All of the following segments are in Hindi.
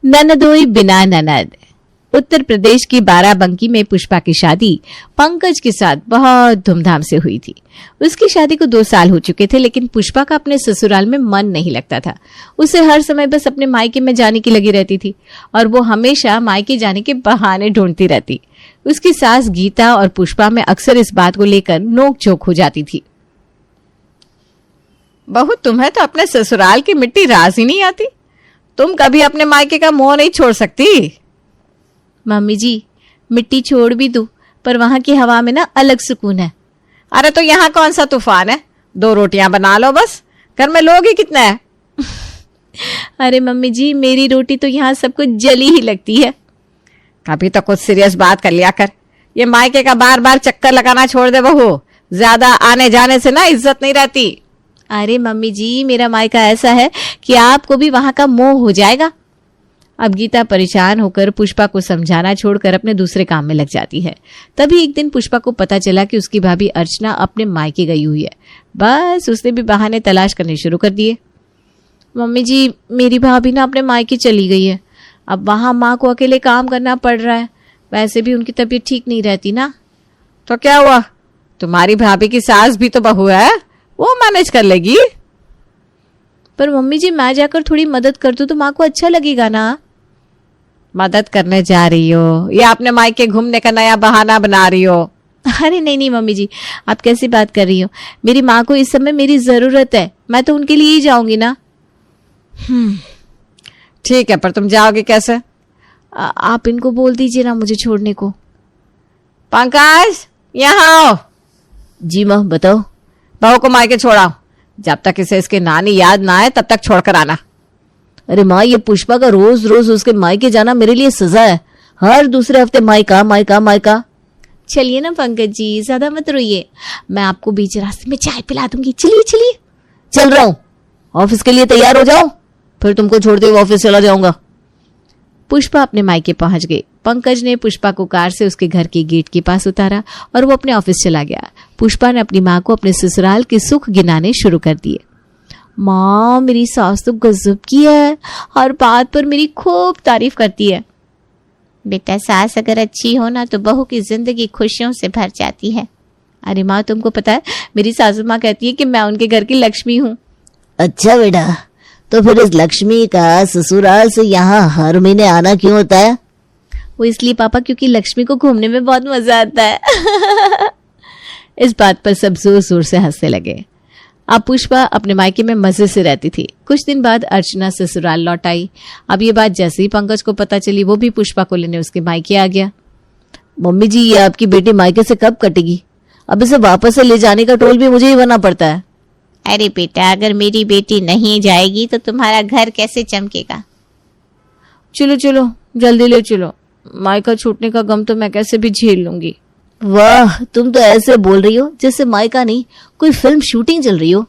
ननदोई बिना ननद। उत्तर प्रदेश की बाराबंकी में पुष्पा की शादी पंकज के साथ बहुत धूमधाम से हुई थी। उसकी शादी को 2 साल हो चुके थे, लेकिन पुष्पा का अपने ससुराल में मन नहीं लगता था। उसे हर समय बस अपने मायके में जाने की लगी रहती थी और वो हमेशा मायके जाने के बहाने ढूंढती रहती। उसकी सास गीता और पुष्पा में अक्सर इस बात को लेकर नोक-झोंक हो जाती थी। बहू, तुम्हें तो अपने ससुराल की मिट्टी रास ही नहीं आती। तुम कभी अपने मायके का मोह नहीं छोड़ सकती। मम्मी जी, मिट्टी छोड़ भी दूं, पर वहां की हवा में ना अलग सुकून है। अरे तो यहाँ कौन सा तूफान है? 2 रोटियां बना लो बस। घर में लोग ही कितने हैं? अरे मम्मी जी, मेरी रोटी तो यहाँ सबको जली ही लगती है। कभी तो कुछ सीरियस बात कर लिया कर। ये मायके का बार बार चक्कर लगाना छोड़ दे बहू। ज्यादा आने जाने से ना इज्जत नहीं रहती। अरे मम्मी जी, मेरा मायका ऐसा है कि आपको भी वहां का मोह हो जाएगा। अब गीता परेशान होकर पुष्पा को समझाना छोड़कर अपने दूसरे काम में लग जाती है। तभी एक दिन पुष्पा को पता चला कि उसकी भाभी अर्चना अपने मायके गई हुई है। बस उसने भी बहाने तलाश करने शुरू कर दिए। मम्मी जी, मेरी भाभी ना अपने मायके चली गई है। अब वहां माँ को अकेले काम करना पड़ रहा है। वैसे भी उनकी तबीयत ठीक नहीं रहती ना। तो क्या हुआ? तुम्हारी भाभी की सास भी तो बहू है, वो मैनेज कर लेगी। पर मम्मी जी, मैं जाकर थोड़ी मदद कर दूं तो माँ को अच्छा लगेगा ना। मदद करने जा रही हो या अपने मायके घूमने का नया बहाना बना रही हो? अरे नहीं नहीं मम्मी जी, आप कैसी बात कर रही हो? मेरी माँ को इस समय मेरी जरूरत है। मैं तो उनके लिए ही जाऊंगी ना। ठीक है, पर तुम जाओगे कैसे? आप इनको बोल दीजिए ना मुझे छोड़ने को। पंकज, यहाँ आओ। जी माँ, बताओ। बहू को मायके छोड़ाओ। जब तक इसे इसकी नानी याद ना आए तब तक छोड़कर आना। अरे माँ, ये पुष्पा का रोज रोज उसके मायके जाना मेरे लिए सजा है। हर दूसरे हफ्ते मायका मायका मायका। चलिए ना पंकज जी, ज्यादा मत रोइए। मैं आपको बीच रास्ते में चाय पिला दूंगी। चलिए चलिए। चल रहा हूँ। ऑफिस के लिए तैयार हो जाओ, फिर तुमको छोड़ते हुए ऑफिस चला जाऊंगा। पुष्पा अपने मायके पहुंच गई। पंकज ने पुष्पा को कार से उसके घर के गेट के पास उतारा और वो अपने ऑफिस चला गया। पुष्पा ने अपनी माँ को अपने ससुराल के सुख गिनाने शुरू कर दिए। माँ, मेरी सास तो गजब की है। हर बात पर मेरी खूब तारीफ करती है। बेटा, सास अगर अच्छी हो ना तो बहू की जिंदगी खुशियों से भर जाती है। अरे माँ, तुमको पता है मेरी सासू माँ कहती है कि मैं उनके घर की लक्ष्मी हूँ। अच्छा बेटा, तो फिर इस लक्ष्मी का ससुराल से यहाँ हर महीने आना क्यों होता है? वो इसलिए पापा, क्योंकि लक्ष्मी को घूमने में बहुत मजा आता है। इस बात पर सब जोर जोर से हंसने लगे। अब पुष्पा अपने मायके में मजे से रहती थी। कुछ दिन बाद अर्चना ससुराल लौट आई। अब ये बात जैसे ही पंकज को पता चली, वो भी पुष्पा को लेने उसके मायके आ गया। मम्मी जी, ये आपकी बेटी मायके से कब कटेगी? अब इसे वापस से ले जाने का टोल भी मुझे ही भरना पड़ता है। अरे बेटा, अगर मेरी बेटी नहीं जाएगी तो तुम्हारा घर कैसे चमकेगा? चलो चलो, जल्दी ले चलो। मायका छूटने का गम तो मैं कैसे भी झेल लूंगी। वाह, तुम तो ऐसे बोल रही हो जैसे मायका नहीं कोई फिल्म शूटिंग चल रही हो।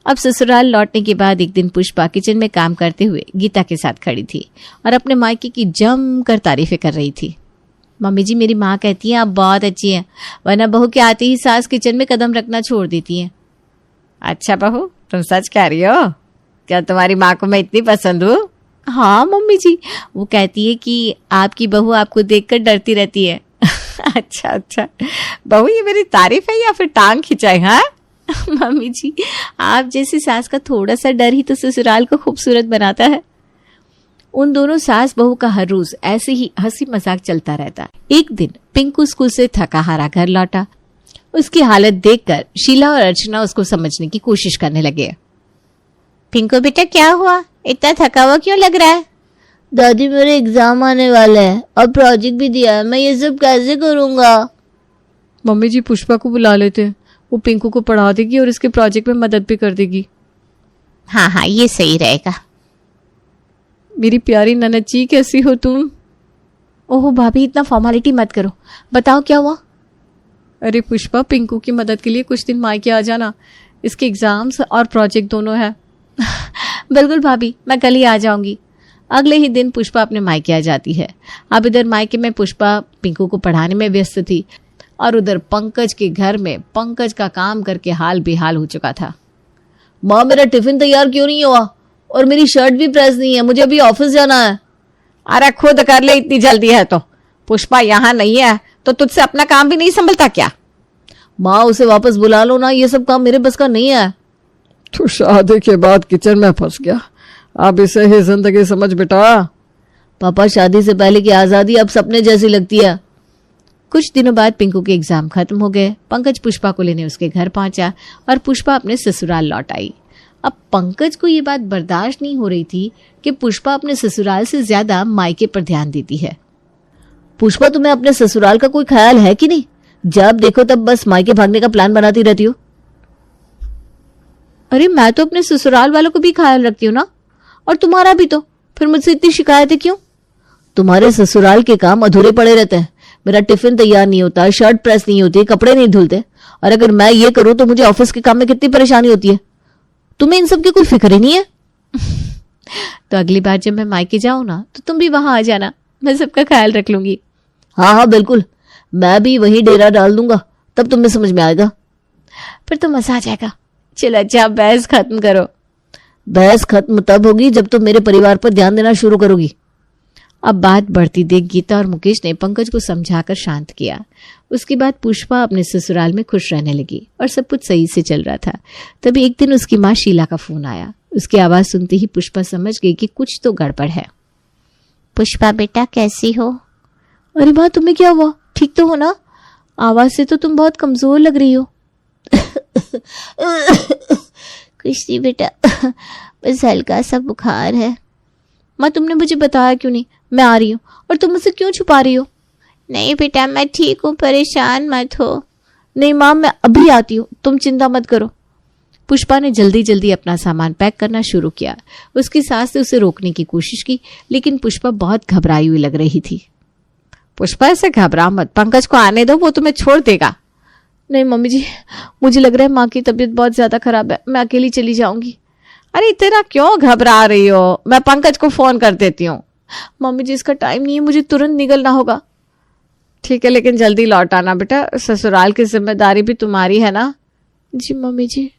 अब ससुराल लौटने के बाद एक दिन पुष्पा किचन में काम करते हुए गीता के साथ खड़ी थी और अपने मायके की जमकर तारीफें कर रही थी। मम्मी जी, मेरी माँ कहती है आप बहुत अच्छी हैं, वरना बहू के आते ही सास किचन में कदम रखना छोड़ देती है। अच्छा बहू, तुम सच कह रही हो? क्या तुम्हारी माँ को मैं इतनी पसंद हूँ? हाँ मम्मी जी, वो कहती है कि आपकी बहू आपको देखकर डरती रहती है। अच्छा अच्छा बहू, ये मेरी तारीफ है या फिर टांग खिंचाई? हाँ मम्मी जी, आप जैसी सास का थोड़ा सा डर ही तो ससुराल को खूबसूरत बनाता है। उन दोनों सास बहू का हर रोज ऐसे ही हंसी मजाक चलता रहता। एक दिन पिंकू स्कूल से थका हारा घर लौटा। उसकी हालत देखकर शीला और अर्चना उसको समझने की कोशिश करने लगे। पिंकू बेटा, क्या हुआ? इतना थका हुआ क्यों लग रहा है? दादी, मेरे एग्जाम आने वाले हैं और प्रोजेक्ट भी दिया है, मैं ये सब कैसे करूंगा? मम्मी जी, पुष्पा को बुला लेते हैं, वो पिंकू को पढ़ा देगी और इसके प्रोजेक्ट में मदद भी कर देगी। हाँ हाँ, ये सही रहेगा। मेरी प्यारी ननद जी, कैसी हो तुम? ओहो भाभी, इतना फॉर्मेलिटी मत करो, बताओ क्या हुआ? अरे पुष्पा, पिंकू की मदद के लिए कुछ दिन मायके आ जाना, इसके एग्जाम्स और प्रोजेक्ट दोनों है। बिल्कुल भाभी, मैं कल ही आ जाऊंगी। अगले ही दिन पुष्पा अपने मायके आ जाती है। अब इधर मायके में पुष्पा पिंकू को पढ़ाने में व्यस्त थी और उधर पंकज के घर में पंकज का काम करके हाल बेहाल हो चुका था। माँ, मेरा टिफिन तैयार क्यों नहीं हुआ? और मेरी शर्ट भी प्रेस नहीं है, मुझे अभी ऑफिस जाना है। अरे खुद कर ले, इतनी जल्दी है तो। पुष्पा यहाँ नहीं है तो तुझसे अपना काम भी नहीं संभलता क्या? माँ उसे वापस बुला लो ना, ये सब काम मेरे बस का नहीं है। तो शादी के बाद किचन में फंस गया, अब इसे ही जिंदगी समझ बेटा। पापा शादी से पहले की आजादी अब सपने जैसी लगती है। कुछ दिनों बाद पिंकू के एग्जाम खत्म हो गए। पंकज पुष्पा को लेने उसके घर पहुंचा और पुष्पा अपने ससुराल लौट आई। अब पंकज को ये बात बर्दाश्त नहीं हो रही थी कि पुष्पा अपने ससुराल से ज्यादा मायके पर ध्यान देती है। पुष्पा, तुम्हें अपने ससुराल का कोई ख्याल है कि नहीं? जब देखो तब बस मायके भागने का प्लान बनाती रहती हो। अरे मैं तो अपने ससुराल वालों को भी ख्याल रखती हूँ ना, और तुम्हारा भी तो, फिर मुझसे इतनी शिकायतें क्यों? तुम्हारे ससुराल के काम अधूरे पड़े रहते हैं। मेरा टिफिन तैयार नहीं होता, शर्ट प्रेस नहीं होती, कपड़े नहीं धुलते, और अगर मैं ये करूं तो मुझे ऑफिस के काम में कितनी परेशानी होती है। तुम्हें इन सब की कोई फिक्र ही नहीं है। तो अगली बार जब मैं मायके जाऊं ना तो तुम भी वहां आ जाना, मैं सबका ख्याल रख लूंगी। हाँ हाँ बिल्कुल, मैं भी वही डेरा डाल दूंगा, तब तुम्हें समझ में आएगा। फिर तो मजा आ जाएगा। चलो अच्छा, बहस खत्म करो। बहस खत्म तब होगी जब तुम मेरे परिवार पर ध्यान देना शुरू करोगी। अब बात बढ़ती देख गीता और मुकेश ने पंकज को समझाकर शांत किया। उसके बाद पुष्पा अपने ससुराल में खुश रहने लगी और सब कुछ सही से चल रहा था। तभी एक दिन उसकी माँ शीला का फोन आया। उसकी आवाज सुनते ही पुष्पा समझ गई कि कुछ तो गड़बड़ है। पुष्पा बेटा कैसी हो? अरे माँ, तुम्हें क्या हुआ? ठीक तो हो ना? आवाज से तो तुम बहुत कमजोर लग रही हो। कुछ नहीं बेटा, बस हल्का सा बुखार है। माँ, तुमने मुझे बताया क्यों नहीं? मैं आ रही हूँ, और तुम मुझसे क्यों छुपा रही हो? नहीं बेटा मैं ठीक हूँ, परेशान मत हो। नहीं माँ, मैं अभी आती हूँ, तुम चिंता मत करो। पुष्पा ने जल्दी जल्दी अपना सामान पैक करना शुरू किया। उसकी सास ने उसे रोकने की कोशिश की, लेकिन पुष्पा बहुत घबराई हुई लग रही थी। पुष्पा ऐसे घबरा मत, पंकज को आने दो, वो तुम्हें छोड़ देगा। नहीं मम्मी जी, मुझे लग रहा है माँ की तबीयत बहुत ज्यादा खराब है, मैं अकेली चली जाऊंगी। अरे इतना क्यों घबरा रही हो? मैं पंकज को फोन कर देती हूँ। मम्मी जी, इसका टाइम नहीं है, मुझे तुरंत निकलना होगा। ठीक है, लेकिन जल्दी लौट आना बेटा, ससुराल की जिम्मेदारी भी तुम्हारी है ना। जी मम्मी जी।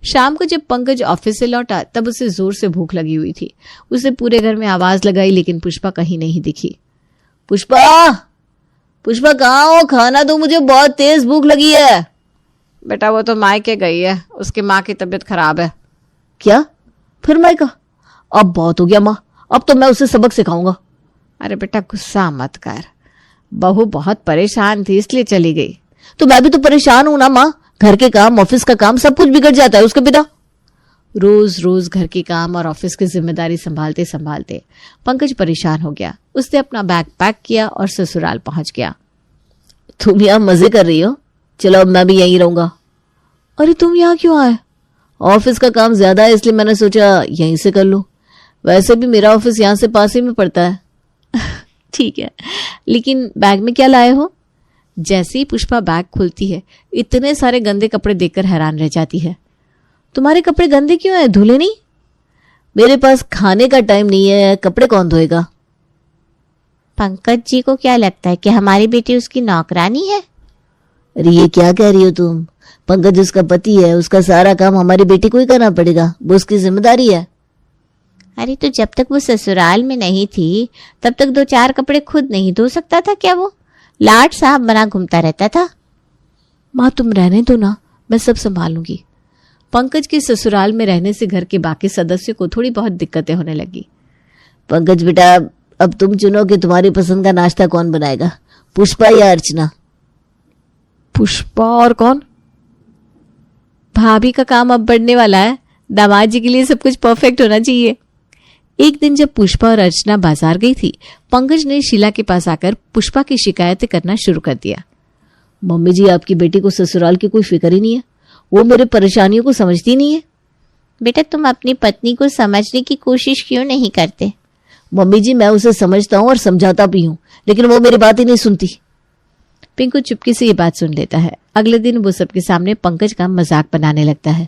शाम को जब पंकज ऑफिस से लौटा तब उसे जोर से भूख लगी हुई थी। उसने पूरे घर में आवाज लगाई, लेकिन पुष्पा कहीं नहीं दिखी। पुष्पा, पुष्पा कहाँ हो? खाना दो, मुझे बहुत तेज भूख लगी है। बेटा वो तो मायके गई है, उसकी माँ की तबीयत खराब है। क्या? फिर मायका? अब बहुत हो गया माँ, अब तो मैं उसे सबक सिखाऊंगा। अरे बेटा गुस्सा मत कर, बहू बहुत परेशान थी इसलिए चली गई। तो मैं भी तो परेशान हूं ना माँ, घर के काम, ऑफिस का काम, सब कुछ बिगड़ जाता है उसके बिना। रोज रोज घर के काम और ऑफिस की जिम्मेदारी संभालते संभालते पंकज परेशान हो गया। उसने अपना बैग पैक किया और ससुराल पहुंच गया। तुम यहाँ मजे कर रही हो, चलो अब मैं भी यहीं रहूंगा। अरे तुम यहाँ क्यों आए? ऑफिस का काम ज्यादा है इसलिए मैंने सोचा यहीं से कर लूं। वैसे भी मेरा ऑफिस यहाँ से पास ही में पड़ता है। ठीक है, लेकिन बैग में क्या लाए हो? जैसे ही पुष्पा बैग खोलती है, इतने सारे गंदे कपड़े देखकर हैरान रह जाती है। तुम्हारे कपड़े गंदे क्यों हैं? धुले नहीं? मेरे पास खाने का टाइम नहीं है, कपड़े कौन धोएगा? पंकज जी को क्या लगता है कि हमारी बेटी उसकी नौकरानी है? अरे ये क्या कह रही हो तुम? पंकज उसका पति है, उसका सारा काम हमारी बेटी को ही करना पड़ेगा, वो उसकी जिम्मेदारी है। अरे तो जब तक वो ससुराल में नहीं थी तब तक 2-4 कपड़े खुद नहीं धो सकता था क्या? वो लाट साहब बना घूमता रहता था। माँ तुम रहने दो ना, मैं सब संभालूंगी। पंकज के ससुराल में रहने से घर के बाकी सदस्यों को थोड़ी बहुत दिक्कतें होने लगी। पंकज बेटा, अब तुम चुनो कि तुम्हारी पसंद का नाश्ता कौन बनाएगा, पुष्पा या अर्चना? पुष्पा और कौन? भाभी का काम अब बढ़ने वाला है, दामाद जी के लिए सब कुछ परफेक्ट होना चाहिए। एक दिन जब पुष्पा और अर्चना बाजार गई थी, पंकज ने शीला के पास आकर पुष्पा की शिकायतें करना शुरू कर दिया। मम्मी जी, आपकी बेटी को ससुराल की कोई फिक्र ही नहीं है, वो मेरे परेशानियों को समझती नहीं है। बेटा तुम अपनी पत्नी को समझने की कोशिश क्यों नहीं करते? मम्मी जी, मैं उसे समझता हूँ और समझाता भी हूँ, लेकिन वो मेरी बात ही नहीं सुनती। पिंकू चुपके से ये बात सुन लेता है। अगले दिन वो सबके सामने पंकज का मजाक बनाने लगता है।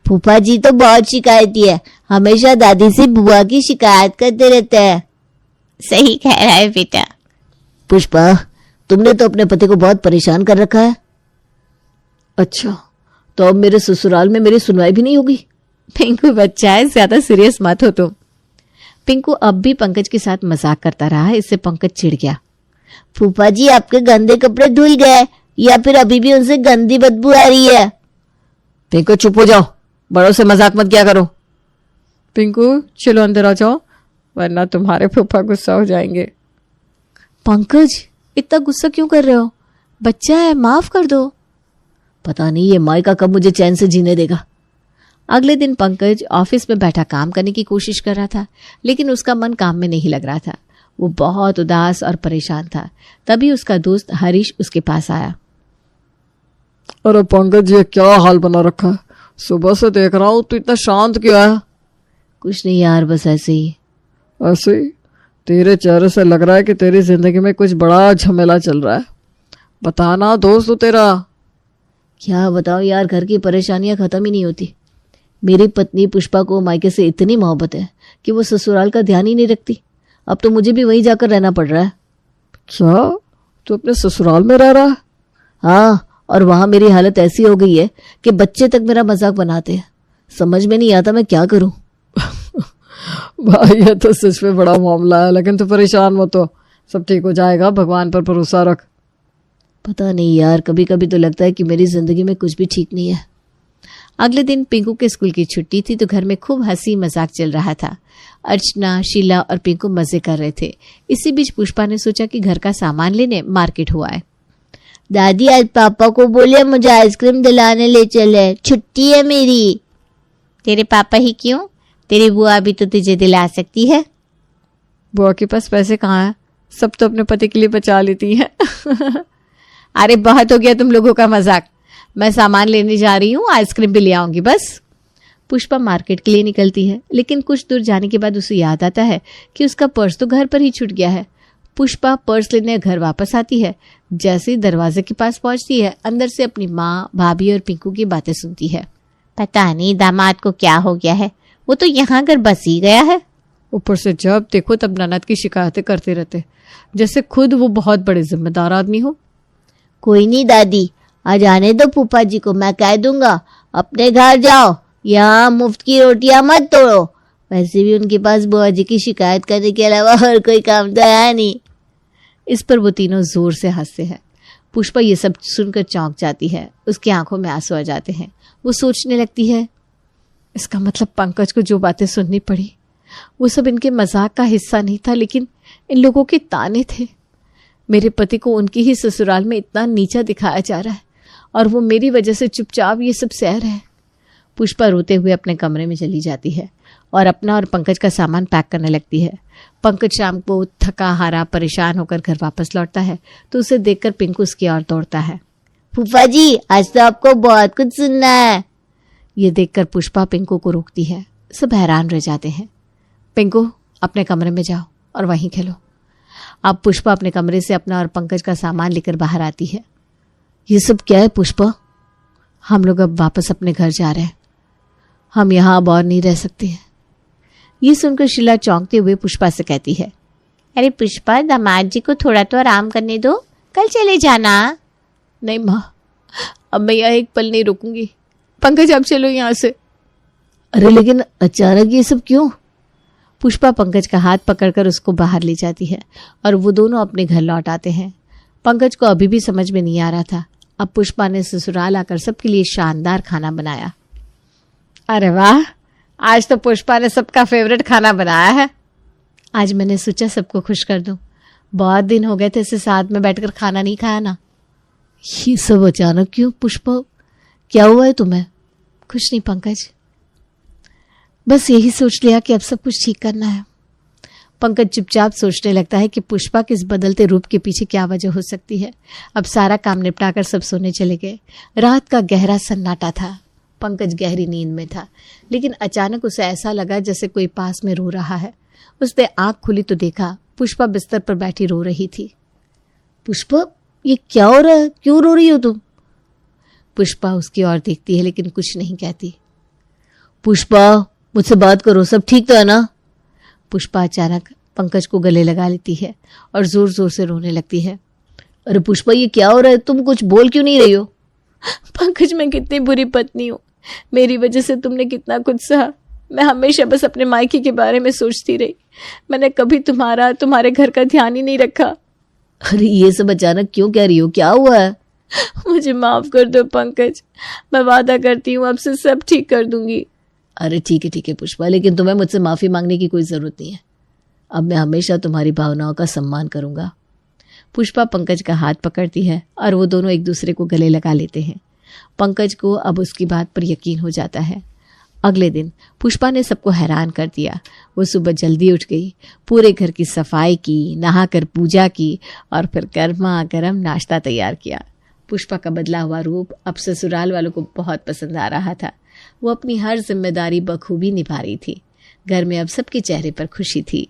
फूफा जी तो बहुत शिकायती है, हमेशा दादी से बुआ की शिकायत करते रहते हैं। सही कह रहा है बेटा। पुष्पा, तुमने तो अपने पति को बहुत परेशान कर रखा है। अच्छा, तो अब मेरे ससुराल में मेरी सुनवाई भी नहीं होगी? पिंकू बच्चा है, ज्यादा सीरियस मत हो तुम। पिंकू अब भी पंकज के साथ मजाक करता रहा। इससे पंकज चिढ़ गया। फूफा जी, आपके गंदे कपड़े धुल गए या फिर अभी भी उनसे गंदी बदबू आ रही है? पिंकू चुप हो जाओ, बड़ों से मजाक मत किया करो। पिंकू चलो अंदर आ जाओ, वरना तुम्हारे फूफा गुस्सा हो जाएंगे। पंकज, इतना गुस्सा क्यों कर रहे हो? बच्चा है, माफ कर दो। पता नहीं ये मायका कब मुझे चैन से जीने देगा। अगले दिन पंकज ऑफिस में बैठा काम करने की कोशिश कर रहा था, लेकिन उसका मन काम में नहीं लग रहा था। वो बहुत उदास और परेशान था। तभी उसका दोस्त हरीश उसके पास आया। अरे पंकज, ये क्या हाल बना रखा है? सुबह से देख रहा हूँ तो इतना शांत क्यों है? कुछ नहीं यार, बस ऐसे ही। ऐसे ही? तेरे चेहरे से लग रहा है कि तेरी जिंदगी में कुछ बड़ा झमेला चल रहा है। बताना दोस्त तू तेरा। क्या बताओ यार, घर की परेशानियां खत्म ही नहीं होती। मेरी पत्नी पुष्पा को मायके से इतनी मोहब्बत है कि वो ससुराल का ध्यान ही नहीं रखती। अब तो मुझे भी वहीं जाकर रहना पड़ रहा है। क्या तू अपने ससुराल में रह रहा है? हाँ, और वहां मेरी हालत ऐसी हो गई है कि बच्चे तक मेरा मजाक बनाते हैं। समझ में नहीं आता मैं क्या करूं। भाई ये तो सच में बड़ा मामला है, लेकिन तू परेशान मत हो, सब ठीक हो जाएगा, भगवान पर भरोसा रख। पता नहीं यार, कभी कभी तो लगता है कि मेरी जिंदगी में कुछ भी ठीक नहीं है। अगले दिन पिंकू के स्कूल की छुट्टी थी तो घर में खूब हंसी मजाक चल रहा था। अर्चना, शीला और पिंकू मजे कर रहे थे। इसी बीच पुष्पा ने सोचा कि घर का सामान लेने मार्केट हुआ है। दादी, आज पापा को बोले मुझे आइसक्रीम दिलाने ले चले, छुट्टी है मेरी। तेरे पापा ही क्यों, तेरी बुआ भी तो तुझे दिला सकती है। बुआ के पास पैसे कहाँ हैं? सब तो अपने पति के लिए बचा लेती हैं। अरे बहुत हो गया तुम लोगों का मजाक। मैं सामान लेने जा रही हूँ, आइसक्रीम भी ले आऊंगी बस। पुष्पा मार्केट के लिए निकलती है, लेकिन कुछ दूर जाने के बाद उसे याद आता है कि उसका पर्स तो घर पर ही छूट गया है। पुष्पा पर्स लेने घर वापस आती है। जैसे ही दरवाजे के पास पहुंचती है, अंदर से अपनी माँ, भाभी और पिंकू की बातें सुनती है। पता नहीं दामाद को क्या हो गया है, वो तो यहाँ घर बस ही गया है। ऊपर से जब देखो तब ननद की शिकायतें करते रहते, जैसे खुद वो बहुत बड़े जिम्मेदार आदमी हो। कोई नहीं दादी, आज आने दो फूफा जी को, मैं कह दूंगा अपने घर जाओ, यहाँ मुफ्त की रोटियां मत तोड़ो। वैसे भी उनके पास बुआ जी की शिकायत करने के अलावा और कोई काम तो है नहीं। इस पर वो तीनों जोर से हंसते हैं। पुष्पा ये सब सुनकर चौंक जाती है। उसकी आंखों में आंसू आ जाते हैं। वो सोचने लगती है, इसका मतलब पंकज को जो बातें सुननी पड़ी वो सब इनके मजाक का हिस्सा नहीं था, लेकिन इन लोगों के ताने थे। मेरे पति को उनकी ही ससुराल में इतना नीचा दिखाया जा रहा है और वो मेरी वजह से चुपचाप ये सब सह रहे हैं। पुष्पा रोते हुए अपने कमरे में चली जाती है और अपना और पंकज का सामान पैक करने लगती है। पंकज शाम को थका हारा परेशान होकर घर वापस लौटता है तो उसे देखकर पिंकू उसकी ओर दौड़ता है। फूफा जी, आज तो आपको बहुत कुछ सुनना है। ये देखकर पुष्पा पिंकू को रोकती है। सब हैरान रह जाते हैं। पिंकू, अपने कमरे में जाओ और वहीं खेलो। अब पुष्पा अपने कमरे से अपना और पंकज का सामान लेकर बाहर आती है। ये सब क्या है पुष्पा? हम लोग अब वापस अपने घर जा रहे हैं। हम यहाँ अब और नहीं रह सकते हैं। ये सुनकर शीला चौंकते हुए पुष्पा से कहती है, अरे पुष्पा, दामाद जी को थोड़ा तो आराम करने दो, कल चले जाना। नहीं माँ, अब मैं यहाँ एक पल नहीं रुकूंगी। पंकज, अब चलो यहाँ से। अरे लेकिन अचानक ये सब क्यों? पुष्पा पंकज का हाथ पकड़कर उसको बाहर ले जाती है और वो दोनों अपने घर लौट आते हैं। पंकज को अभी भी समझ में नहीं आ रहा था। अब पुष्पा ने ससुराल आकर सबके लिए शानदार खाना बनाया। अरे वाह, आज तो पुष्पा ने सबका फेवरेट खाना बनाया है। आज मैंने सोचा सबको खुश कर दूं। बहुत दिन हो गए थे इसे साथ में बैठकर खाना नहीं खाया ना। ये सब अचानक क्यों पुष्पा? क्या हुआ है तुम्हें? कुछ नहीं पंकज, बस यही सोच लिया कि अब सब कुछ ठीक करना है। पंकज चुपचाप सोचने लगता है कि पुष्पा के इस बदलते रूप के पीछे क्या वजह हो सकती है। अब सारा काम निपटाकर सब सोने चले गए। रात का गहरा सन्नाटा था। पंकज गहरी नींद में था, लेकिन अचानक उसे ऐसा लगा जैसे कोई पास में रो रहा है। उसने आंख खुली तो देखा पुष्पा बिस्तर पर बैठी रो रही थी। पुष्पा, ये क्या हो रहा है? क्यों रो रही हो तुम? पुष्पा उसकी ओर देखती है लेकिन कुछ नहीं कहती। पुष्पा, मुझसे बात करो, सब ठीक तो है ना? पुष्पा अचानक पंकज को गले लगा लेती है और जोर जोर से रोने लगती है। अरे पुष्पा, ये क्या हो रहा है? तुम कुछ बोल क्यों नहीं रही हो? पंकज, मैं कितनी बुरी पत्नी हूँ। मेरी वजह से तुमने कितना कुछ सहा। मैं हमेशा बस अपने मायके के बारे में सोचती रही। मैंने कभी तुम्हारे घर का ध्यान ही नहीं रखा। अरे ये सब अचानक क्यों कह रही हो, क्या हुआ है? मुझे माफ कर दो पंकज, मैं वादा करती हूँ अब से सब ठीक कर दूंगी। अरे ठीक है पुष्पा, लेकिन तुम्हें मुझसे माफी मांगने की कोई जरूरत नहीं है। अब मैं हमेशा तुम्हारी भावनाओं का सम्मान करूंगा। पुष्पा पंकज का हाथ पकड़ती है और वो दोनों एक दूसरे को गले लगा लेते हैं। पंकज को अब उसकी बात पर यकीन हो जाता है। अगले दिन पुष्पा ने सबको हैरान कर दिया। वो सुबह जल्दी उठ गई, पूरे घर की सफाई की, नहाकर पूजा की और फिर गर्मा गर्म नाश्ता तैयार किया। पुष्पा का बदला हुआ रूप अब ससुराल वालों को बहुत पसंद आ रहा था। वो अपनी हर जिम्मेदारी बखूबी निभा रही थी। घर में अब सबके चेहरे पर खुशी थी।